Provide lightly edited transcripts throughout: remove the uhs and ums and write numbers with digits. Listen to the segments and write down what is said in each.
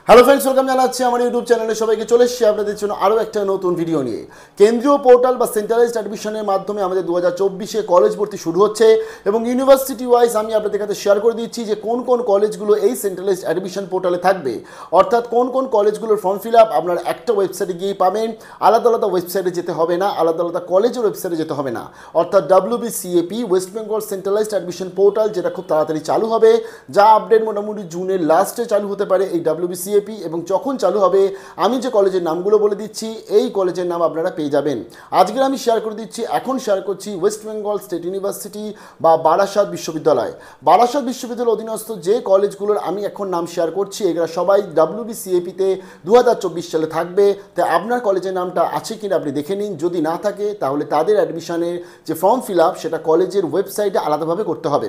Hello friends, welcome জানাচ্ছি আমার YouTube চ্যানেলে সবাইকে। চলে এসেছি আপনাদের জন্য আরও একটা নতুন ভিডিও নিয়ে। কেন্দ্রীয় পোর্টাল বা সেন্ট্রালাইজড অ্যাডমিশনের মাধ্যমে আমাদের 2024-এ কলেজ ভর্তি শুরু হচ্ছে এবং ইউনিভার্সিটি ওয়াইজ আমি আপনাদের কাছে শেয়ার করে দিচ্ছি যে কোন কোন কলেজগুলো এই সেন্ট্রালাইজড অ্যাডমিশন পোর্টালে থাকবে, অর্থাৎ কোন কোন কলেজগুলোর ফর্ম ফিল আপ আপনারা একটা ওয়েবসাইটে গিয়েই পাবেন। আলাদা আলাদা ওয়েবসাইটে যেতে হবে না, আলাদা আলাদা কলেজের ওয়েবসাইটে যেতে হবে না। অর্থাৎ WBCAP West Bengal centralised admission portal, যেটা খুব তাড়াতাড়ি চালু হবে, যা আপডেট মোটামুটি জুনের লাস্টে চালু হতে পারে এই WBCAP। এবং যখন চালু হবে আমি যে কলেজের নামগুলো বলে দিচ্ছি এই কলেজের নাম আপনারা পেয়ে যাবেন। আজকের আমি শেয়ার করে দিচ্ছি, এখন শেয়ার করছি ওয়েস্ট বেঙ্গল স্টেট ইউনিভার্সিটি বা বারাসাত বিশ্ববিদ্যালয়। বারাসাত বিশ্ববিদ্যালয়ের অধীনস্থ যে কলেজগুলোর আমি এখন নাম শেয়ার করছি এগুলো সবাই WBCAP-তে 2024 সালে থাকবে। তাই আপনার কলেজের নামটা আছে কিনা আপনি দেখে নিন, যদি না থাকে তাহলে তাদের অ্যাডমিশনের যে ফর্ম ফিল আপ সেটা কলেজের ওয়েবসাইটে আলাদাভাবে করতে হবে।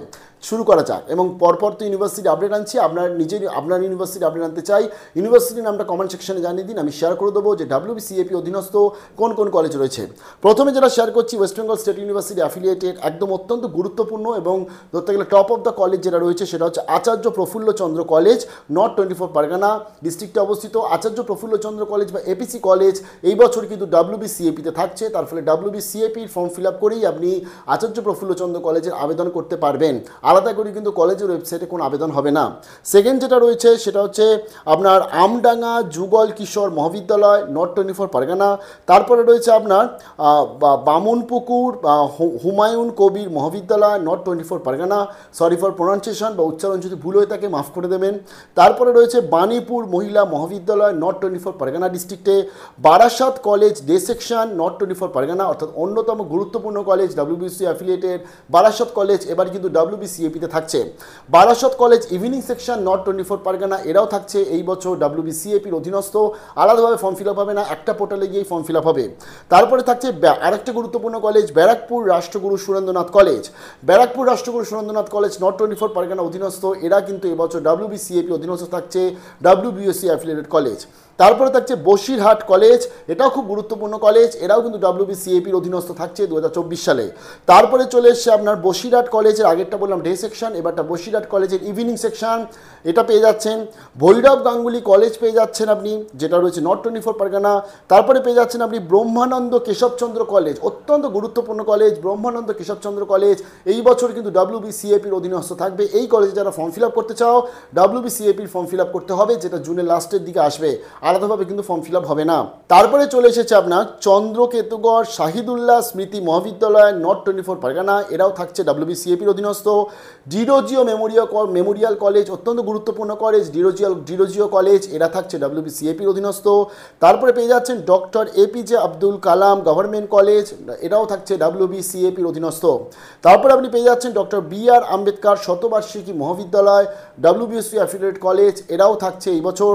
শুরু করা যাক। এবং পরপর তো ইউনিভার্সিটি আপডেট আনছি, আপনার ইউনিভার্সিটি আপডেট আনতে চাই, ইউনিভার্সিটির নামটা কমেন্ট সেকশনে জানিয়ে দিন, আমি শেয়ার করে দেবো যে WBCAP অধীনস্থ কোন কোন কলেজ রয়েছে। প্রথমে যেটা শেয়ার করছি West Bengal state university affiliated, একদম অত্যন্ত গুরুত্বপূর্ণ এবং ধরতে গেলে টপ অফ দ্য কলেজ যেটা রয়েছে সেটা হচ্ছে আচার্য প্রফুল্লচন্দ্র কলেজ, নর্থ 24 পরগনা ডিস্ট্রিক্টে অবস্থিত। আচার্য প্রফুল্লচন্দ্র কলেজ বা APC কলেজ এই বছর কিন্তু WBCAP-তে থাকছে, তার ফলে WBCAP-র ফর্ম ফিল আপ করেই আপনি আচার্য প্রফুল্লচন্দ্র কলেজের আবেদন করতে পারবেন। আলাদা করে কিন্তু কলেজের ওয়েবসাইটে কোনো আবেদন হবে না। সেকেন্ড যেটা রয়েছে সেটা হচ্ছে আপনার আমডাঙ্গা যুগল কিশোর মহাবিদ্যালয়, নর্থ 24 পরগনা। তারপরে রয়েছে আপনার বামুনপুকুর হুমায়ুন কবির মহাবিদ্যালয়, north 24 Pargana. Sorry for pronunciation বা উচ্চারণ যদি ভুল হয়ে থাকে মাফ করে দেবেন। তারপরে রয়েছে বাণীপুর মহিলা মহাবিদ্যালয়, নর্থ 24 পরগনা ডিস্ট্রিক্টে। Barasat college day section, north 24 Pargana, অর্থাৎ অন্যতম গুরুত্বপূর্ণ college WBC affiliated Barasat college এবার কিন্তু WBCAP-তে থাকছে। Barasat college evening section, north 24 Pargana, এরাও থাকছে এই বছর WBCAP-র অধীনস্থ। আলাদাভাবে ফর্ম ফিল আপ হবে না, একটা পোর্টালে গিয়েই ফর্ম ফিল আপ হবে। তারপরে থাকছে আরেকটা গুরুত্বপূর্ণ কলেজ ব্যারাকপুর রাষ্ট্রগুরু সুরেন্দ্রনাথ কলেজ। ব্যারাকপুর রাষ্ট্রগুরু সুরেন্দ্রনাথ কলেজ নর্থ 24 পরগনা অধীনস্থ, এরা কিন্তু এবছর WBCAP অধীনস্থ থাকছে, WBSC অ্যাফিলিয়েটেড কলেজ। তারপরে থাকছে বসিরহাট কলেজ, এটাও খুব গুরুত্বপূর্ণ কলেজ, এরাও কিন্তু WBCAP-র অধীনস্থ থাকছে 2024 সালে। তারপরে চলে এসছে আপনার বসিরহাট কলেজের, আগেরটা বললাম ডে সেকশন, এবারটা বসিরহাট কলেজের ইভিনিং সেকশন, এটা পেয়ে যাচ্ছেন। ভৈরব গাঙ্গুলি কলেজ পেয়ে যাচ্ছেন আপনি, যেটা রয়েছে নর্থ 24 পরগনা। তারপরে পেয়ে যাচ্ছেন আপনি ব্রহ্মানন্দ কেশবচন্দ্র কলেজ, অত্যন্ত গুরুত্বপূর্ণ কলেজ ব্রহ্মানন্দ কেশবচন্দ্র কলেজ, এই বছর কিন্তু WBCAP-র অধীনস্থ থাকবে। এই কলেজে যারা ফর্ম ফিল আপ করতে চাও WBCAP-র ফর্ম ফিল আপ করতে হবে, যেটা জুনের লাস্টের দিকে আসবে, আলাদাভাবে কিন্তু ফর্ম ফিল আপ হবে না। তারপরে চলে এসেছে আপনার চন্দ্রকেতুগড় শাহিদুল্লাহ স্মৃতি মহাবিদ্যালয়, নর্থ 24 পরগনা, এরাও থাকছে WBCAP-র অধীনস্থ। ডিরোজিও মেমোরিয়াল কলেজ, অত্যন্ত গুরুত্বপূর্ণ কলেজ ডিরোজিও কলেজ, এরা থাকছে WBCAP-র অধীনস্থ। তারপরে পেয়ে যাচ্ছেন doctor APJ Abdul Kalam government college, এরাও থাকছে WBCAP-র অধীনস্থ। তারপরে আপনি পেয়ে যাচ্ছেন ডক্টর BR আম্বেদকর শতবার্ষিকী মহাবিদ্যালয়, WBSC অ্যাফিলিয়েটেড কলেজ, এরাও থাকছে এই বছর।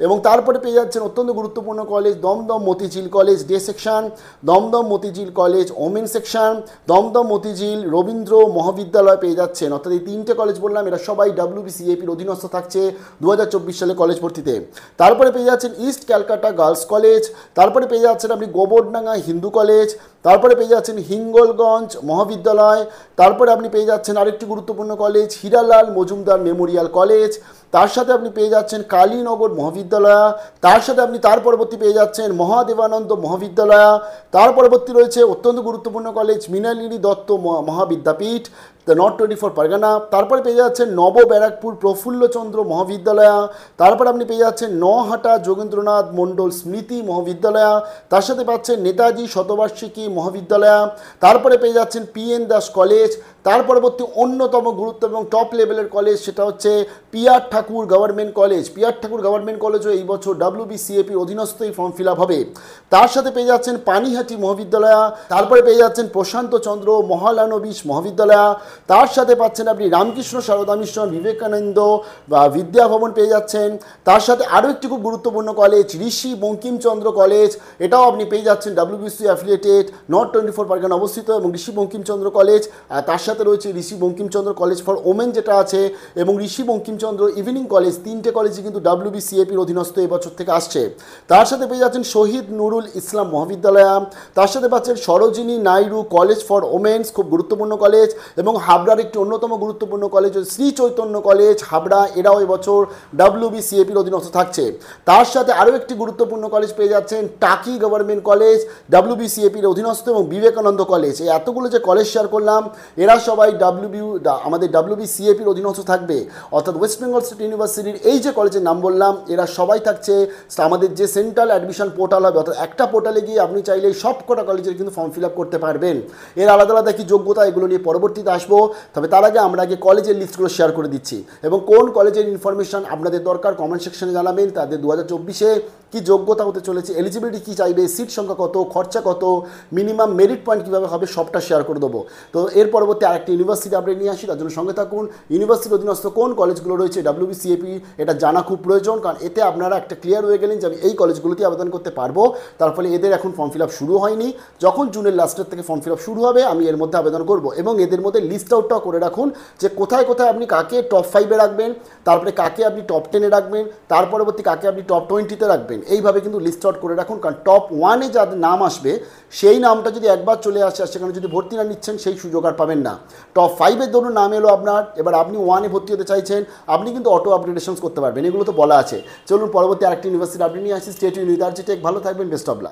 এবং তারপরে পেয়ে যাচ্ছেন অত্যন্ত গুরুত্বপূর্ণ college Dumdum Motijheel college day section, Dumdum Motijheel college women section, Dumdum Motijheel Rabindra মহাবিদ্যালয় পেয়ে যাচ্ছেন। অর্থাৎ এই তিনটে কলেজ বললাম, এরা সবাই WBCAP-র অধীনস্থ থাকছে 2024 সালে কলেজ ভর্তিতে। তারপরে পেয়ে যাচ্ছেন ইস্ট ক্যালকাটা গার্লস কলেজ, তারপরে পেয়ে যাচ্ছেন আপনি গোবরডাঙ্গা হিন্দু কলেজ, তারপরে পেয়ে যাচ্ছেন হিঙ্গলগঞ্জ মহাবিদ্যালয়, তারপরে আপনি পেয়ে যাচ্ছেন আরেকটি গুরুত্বপূর্ণ college Hiralal Majumdar Memorial college, তার সাথে আপনি পেয়ে যাচ্ছেন কালীনগর মহাবিদ্যালয়, তার সাথে আপনি তার পরবর্তী পেয়ে যাচ্ছেন মহাদেবানন্দ মহাবিদ্যালয়, তার পরবর্তী রয়েছে অত্যন্ত গুরুত্বপূর্ণ কলেজ মৃণালিনী দত্ত মহাবিদ্যাপীঠ, নর্থ 24 পরগনা। তারপরে পেয়ে যাচ্ছেন নব ব্যারাকপুর প্রফুল্লচন্দ্র মহাবিদ্যালয়, তারপরে আপনি পেয়ে যাচ্ছেন নহাটা যোগেন্দ্রনাথ মণ্ডল স্মৃতি মহাবিদ্যালয়, তার সাথে পাচ্ছেন নেতাজি শতবার্ষিকী মহাবিদ্যালয়, তারপরে পেয়ে যাচ্ছেন PN দাস কলেজ। তার পরবর্তী অন্যতম গুরুত্ব এবং টপ লেভেলের কলেজ সেটা হচ্ছে PR ঠাকুর গভর্নমেন্ট কলেজ। PR ঠাকুর গভর্নমেন্ট কলেজও এই বছর WBCAP-র অধীনস্থই ফর্ম ফিল আপ হবে। তার সাথে পেয়ে যাচ্ছেন পানিহাটি মহাবিদ্যালয়, তারপরে পেয়ে যাচ্ছেন প্রশান্ত চন্দ্র মহালানবিশ মহাবিদ্যালয়, তার সাথে পাচ্ছেন আপনি রামকৃষ্ণ সারদা মিশন বিবেকানন্দ বা বিদ্যাভবন পেয়ে যাচ্ছেন। তার সাথে আরও একটি খুব গুরুত্বপূর্ণ কলেজ ঋষি বঙ্কিমচন্দ্র কলেজ, এটাও আপনি পেয়ে যাচ্ছেন WBC অ্যাফিলিয়েটেড নর্থ 24 পরগনা অবস্থিত এবং ঋষি বঙ্কিমচন্দ্র কলেজ। তার সাথে সাথে রয়েছে ঋষি বঙ্কিমচন্দ্র কলেজ ফর ওমেন যেটা আছে এবং ঋষি বঙ্কিমচন্দ্র ইভিনিং কলেজ, তিনটে কলেজই কিন্তু WBCAPর অধীনস্থ এবছর থেকে আসছে। তার সাথে পেয়ে যাচ্ছেন শহীদ নুরুল ইসলাম মহাবিদ্যালয়, তার সাথে পাচ্ছেন Sarojini Naidu college for women's, খুব গুরুত্বপূর্ণ কলেজ, এবং হাবড়ার একটি অন্যতম গুরুত্বপূর্ণ কলেজ শ্রী চৈতন্য কলেজ হাবড়া, এরাও এবছর WBCAPর অধীনস্থ থাকছে। তার সাথে আরও একটি গুরুত্বপূর্ণ কলেজ পেয়ে যাচ্ছেন টাকি গভর্নমেন্ট কলেজ WBCAPর অধীনস্থ এবং বিবেকানন্দ কলেজ। এই এতগুলো যে কলেজ শেয়ার করলাম এরা সবাই আমাদের WBCAPর অধীনস্থ থাকবে, অর্থাৎ ওয়েস্ট বেঙ্গল স্টেট ইউনিভার্সিটির এই যে কলেজের নাম বললাম এরা সবাই থাকছে আমাদের যে সেন্ট্রাল অ্যাডমিশন পোর্টাল হবে, অর্থাৎ একটা পোর্টালে গিয়ে আপনি চাইলে সব কটা কলেজের কিন্তু ফর্ম ফিল আপ করতে পারবেন। এর আলাদা আলাদা কি যোগ্যতা এগুলো নিয়ে পরবর্তীতে আসবো, তবে তার আগে আমরা আগে কলেজের লিস্টগুলো শেয়ার করে দিচ্ছি এবং কোন কলেজের ইনফরমেশন আপনাদের দরকার কমেন্ট সেকশনে জানাবেন। তাদের 2024-এ কি যোগ্যতা হতে চলেছে, এলিজিবিলিটি কী চাইবে, সিট সংখ্যা কত, খরচা কত, মিনিমাম মেরিট পয়েন্ট কীভাবে হবে, সবটা শেয়ার করে দেবো। তো এর পরবর্তী আরেকটি ইউনিভার্সিটি আপডেট নিয়ে আসি, তার জন্য সঙ্গে থাকুন। ইউনিভার্সিটির অধীনস্থ কোন কলেজগুলো রয়েছে WBCAP এটা জানা খুব প্রয়োজন, কারণ এতে আপনারা একটা ক্লিয়ার হয়ে গেলেন যে আমি এই কলেজগুলোতে আবেদন করতে পারবো। তার ফলে এদের এখন ফর্ম ফিল আপ শুরু হয়নি, যখন জুনের লাস্টের থেকে ফর্ম ফিল আপ শুরু হবে আমি এর মধ্যে আবেদন করব এবং এদের মধ্যে লিস্ট আউটটাও করে রাখুন যে কোথায় কোথায় আপনি কাকে টপ 5-এ রাখবেন, তারপরে কাকে আপনি টপ 10-এ রাখবেন, তার পরবর্তী কাকে আপনি টপ 20-তে রাখবেন। এইভাবে কিন্তু লিস্ট আউট করে রাখুন, কারণ টপ 1-এ যাদের নাম আসবে সেই নামটা যদি একবার চলে আসে আর সেখানে যদি ভর্তি না নিচ্ছেন সেই সুযোগ আর পাবেন না। টপ 5-এর ধরুন নাম এলো আপনার, এবার আপনি 1-এ ভর্তি হতে চাইছেন, আপনি কিন্তু অটো আপগ্রেডেশনস করতে পারবেন, এগুলো তো বলা আছে। চলুন পরবর্তী আরেকটি ইউনিভার্সিটি আপনি নিয়ে আসি। স্টেট ইউনিভার্সিটি, ভালো থাকবেন, বেস্ট অফ লাক।